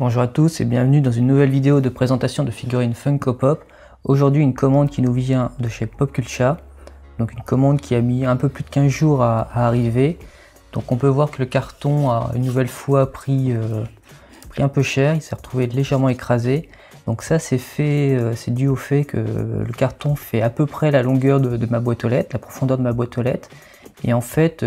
Bonjour à tous et bienvenue dans une nouvelle vidéo de présentation de figurines Funko Pop. Aujourd'hui une commande qui nous vient de chez Popcultcha. Donc une commande qui a mis un peu plus de 15 jours à arriver. Donc on peut voir que le carton a une nouvelle fois pris un peu cher, il s'est retrouvé légèrement écrasé. Donc ça c'est dû au fait que le carton fait à peu près la longueur de ma boîte aux lettres, la profondeur de ma boîte aux lettres. Et en fait,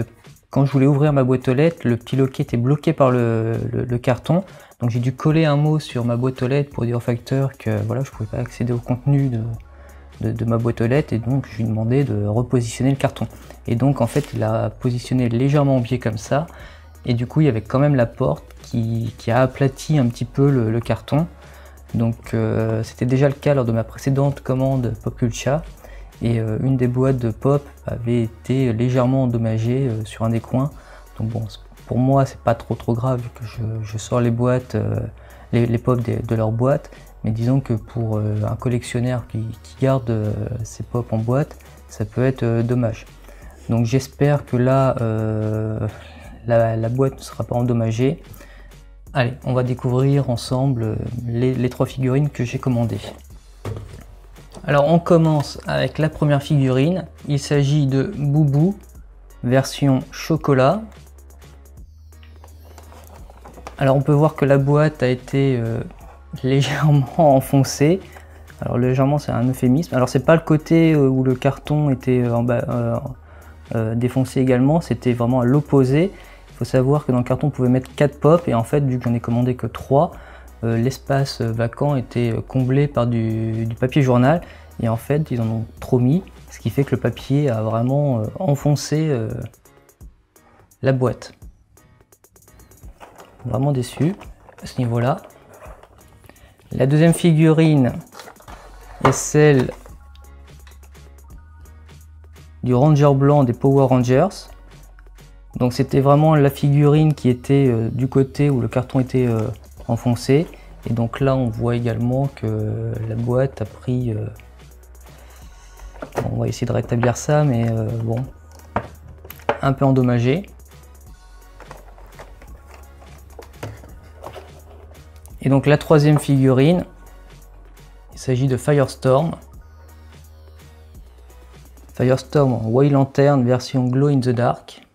quand je voulais ouvrir ma boîte aux lettres, le petit loquet était bloqué par le carton. Donc j'ai dû coller un mot sur ma boîte aux lettres pour dire au facteur que voilà, je ne pouvais pas accéder au contenu de ma boîte aux lettres, et donc je lui ai demandé de repositionner le carton. Et donc en fait il a positionné légèrement biais comme ça, et du coup il y avait quand même la porte qui a aplati un petit peu le carton. Donc c'était déjà le cas lors de ma précédente commande Popcultcha, et une des boîtes de pop avait été légèrement endommagée sur un des coins. Donc bon, pour moi c'est pas trop grave vu que je sors les boîtes, les pop de leur boîte, mais disons que pour un collectionneur qui garde ses pop en boîte, ça peut être dommage. Donc j'espère que là la boîte ne sera pas endommagée. Allez, on va découvrir ensemble les trois figurines que j'ai commandées. Alors on commence avec la première figurine. Il s'agit de Boubou version chocolat. Alors on peut voir que la boîte a été légèrement enfoncée. Alors légèrement c'est un euphémisme. Alors c'est pas le côté où le carton était défoncé également, c'était vraiment à l'opposé. Il faut savoir que dans le carton on pouvait mettre 4 pop, et en fait vu que j'en ai commandé que 3, l'espace vacant était comblé par du papier journal, et en fait ils en ont trop mis, ce qui fait que le papier a vraiment enfoncé la boîte. Vraiment déçu à ce niveau là. La deuxième figurine est celle du Ranger blanc des Power Rangers. Donc c'était vraiment la figurine qui était du côté où le carton était enfoncé, et donc là on voit également que la boîte a pris on va essayer de rétablir ça, mais bon, un peu endommagé. Et donc la troisième figurine, il s'agit de Firestorm. Firestorm en White Lantern version Glow in the Dark.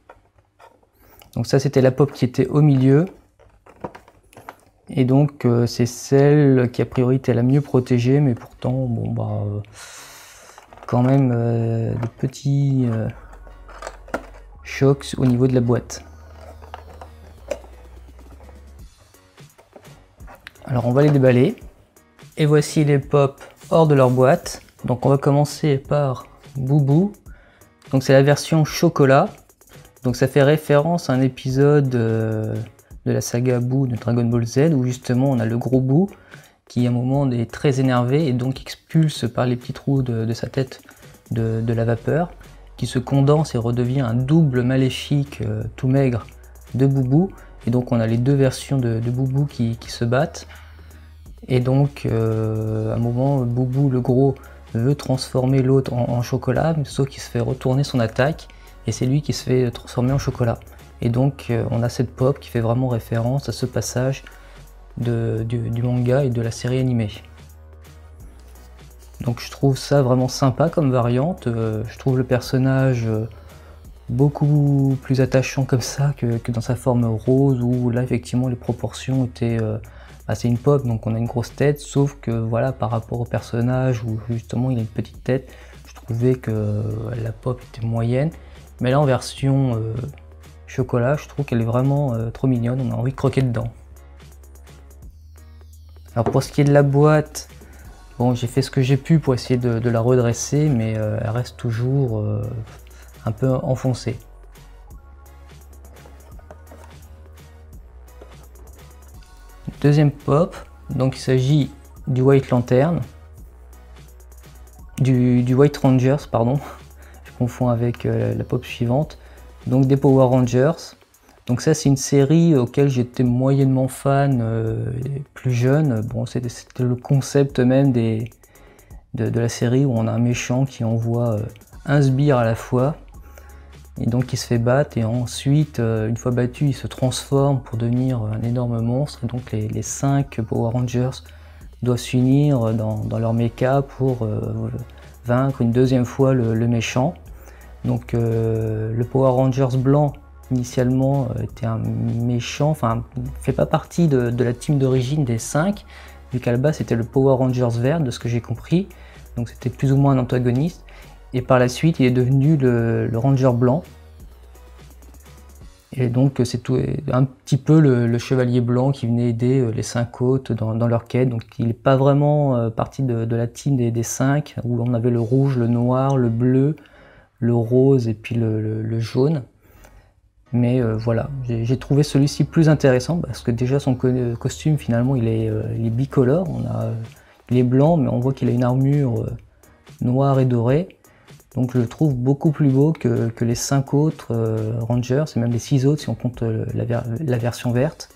Donc ça c'était la pop qui était au milieu. Et donc c'est celle qui a priori était la mieux protégée, mais pourtant bon bah quand même des petits chocs au niveau de la boîte. Alors on va les déballer, et voici les pop hors de leur boîte. Donc on va commencer par Boubou. Donc c'est la version chocolat. Donc ça fait référence à un épisode de la saga Boo de Dragon Ball Z, où justement on a le gros Boo qui à un moment est très énervé et donc expulse par les petits trous de sa tête de la vapeur, qui se condense et redevient un double maléfique tout maigre de Boubou. Et donc on a les deux versions de Boubou qui se battent. Et donc à un moment Boubou le gros veut transformer l'autre en chocolat, sauf qu'il se fait retourner son attaque, et c'est lui qui se fait transformer en chocolat. Et donc on a cette pop qui fait vraiment référence à ce passage du manga et de la série animée. Donc je trouve ça vraiment sympa comme variante. Je trouve le personnage beaucoup plus attachant comme ça que dans sa forme rose, où là effectivement les proportions étaient c'est une pop, donc on a une grosse tête, sauf que voilà, par rapport au personnage où justement il a une petite tête, je trouvais que la pop était moyenne. Mais là en version chocolat, je trouve qu'elle est vraiment trop mignonne, on a envie de croquer dedans. Alors pour ce qui est de la boîte, bon, j'ai fait ce que j'ai pu pour essayer de la redresser, mais elle reste toujours un peu enfoncée. Deuxième pop, donc il s'agit du White Lantern, du White Rangers, pardon, je confonds avec la pop suivante, donc des Power Rangers. Donc ça c'est une série auquel j'étais moyennement fan plus jeune. Bon, c'était le concept même de la série, où on a un méchant qui envoie un sbire à la fois. et donc il se fait battre, et ensuite une fois battu il se transforme pour devenir un énorme monstre, et donc les 5 Power Rangers doivent s'unir dans leur mecha pour vaincre une deuxième fois le méchant. Donc le Power Rangers blanc initialement était un méchant, enfin fait pas partie de la team d'origine des 5, vu qu'à la base c'était le Power Rangers vert de ce que j'ai compris, donc c'était plus ou moins un antagoniste, et par la suite il est devenu le Ranger blanc, et donc c'est un petit peu le chevalier blanc qui venait aider les 5 autres dans leur quête, donc il n'est pas vraiment partie de la team des 5, où on avait le rouge, le noir, le bleu, le rose et puis le jaune. Mais voilà, j'ai trouvé celui-ci plus intéressant parce que déjà son costume finalement il est bicolore, il est blanc mais on voit qu'il a une armure noire et dorée, donc je le trouve beaucoup plus beau que les 5 autres Rangers, et même les 6 autres si on compte la version verte.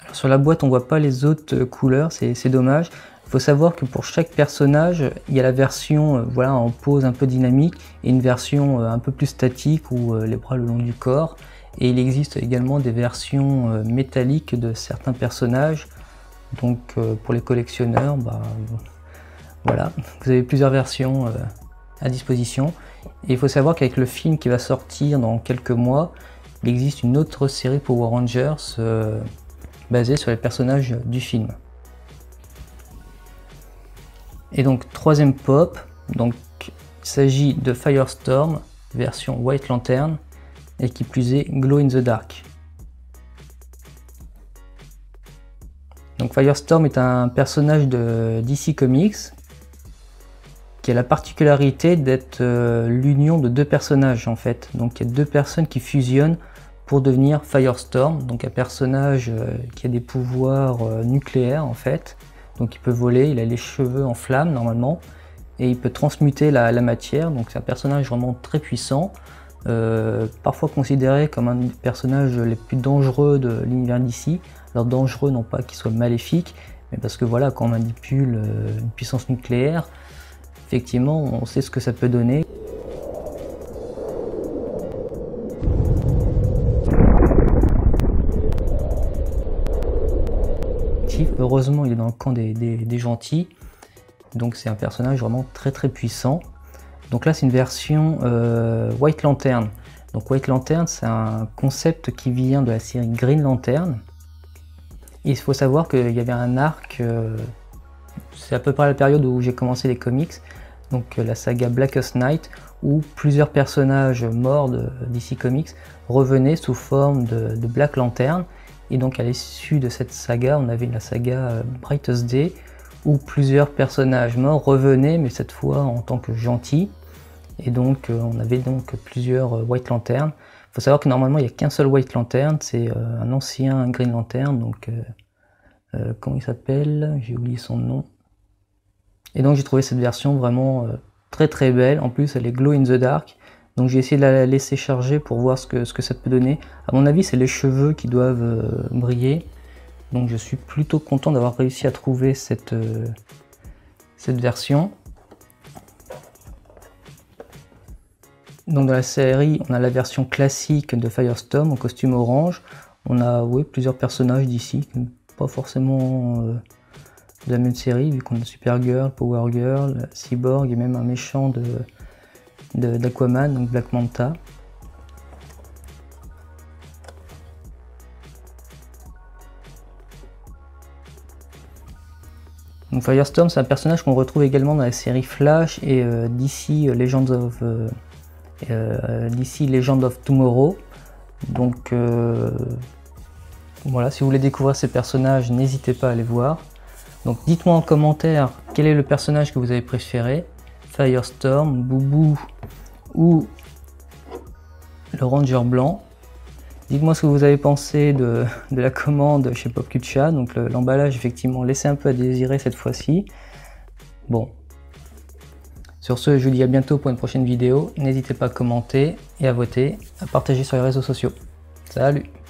Alors, sur la boîte on voit pas les autres couleurs, c'est dommage. Il faut savoir que pour chaque personnage, il y a la version voilà, en pose un peu dynamique et une version un peu plus statique où les bras le long du corps. Et il existe également des versions métalliques de certains personnages. Donc pour les collectionneurs, voilà, vous avez plusieurs versions à disposition. Et il faut savoir qu'avec le film qui va sortir dans quelques mois, il existe une autre série Power Rangers basée sur les personnages du film. Et donc troisième pop, donc il s'agit de Firestorm version White Lantern et qui plus est Glow in the Dark. Donc Firestorm est un personnage de DC Comics qui a la particularité d'être l'union de 2 personnages en fait. Donc il y a 2 personnes qui fusionnent pour devenir Firestorm, donc un personnage qui a des pouvoirs nucléaires en fait. Donc il peut voler, il a les cheveux en flammes normalement, et il peut transmuter la matière, donc c'est un personnage vraiment très puissant, parfois considéré comme un des personnages les plus dangereux de l'univers d'ici. Alors dangereux non pas qu'il soit maléfique, mais parce que voilà, quand on manipule une puissance nucléaire, effectivement on sait ce que ça peut donner. Heureusement il est dans le camp des gentils, donc c'est un personnage vraiment très puissant. Donc là c'est une version White Lantern. Donc White Lantern c'est un concept qui vient de la série Green Lantern. Et il faut savoir qu'il y avait un arc, c'est à peu près la période où j'ai commencé les comics, donc la saga Blackest Night, où plusieurs personnages morts de DC Comics revenaient sous forme de Black Lantern. Et donc à l'issue de cette saga, on avait la saga Brightest Day, où plusieurs personnages morts revenaient, mais cette fois en tant que gentils. Et donc on avait donc plusieurs White Lantern. Il faut savoir que normalement il n'y a qu'un seul White Lantern, c'est un ancien Green Lantern, donc comment il s'appelle? J'ai oublié son nom. Et donc j'ai trouvé cette version vraiment très belle, en plus elle est glow in the dark. Donc j'ai essayé de la laisser charger pour voir ce que ça peut donner. À mon avis c'est les cheveux qui doivent briller. Donc je suis plutôt content d'avoir réussi à trouver cette version. Donc dans la série on a la version classique de Firestorm en costume orange. On a plusieurs personnages d'ici, pas forcément de la même série, vu qu'on a Supergirl, Power Girl, Cyborg et même un méchant d'Aquaman, donc Black Manta. Donc Firestorm c'est un personnage qu'on retrouve également dans la série Flash et DC Legends of Tomorrow. Donc voilà, si vous voulez découvrir ces personnages, n'hésitez pas à les voir. Donc dites-moi en commentaire quel est le personnage que vous avez préféré, Firestorm, Boubou ou le Ranger blanc. Dites-moi ce que vous avez pensé de la commande chez PopCultcha. Donc l'emballage effectivement laissait un peu à désirer cette fois-ci. Bon. Sur ce, je vous dis à bientôt pour une prochaine vidéo. N'hésitez pas à commenter et à voter, à partager sur les réseaux sociaux. Salut!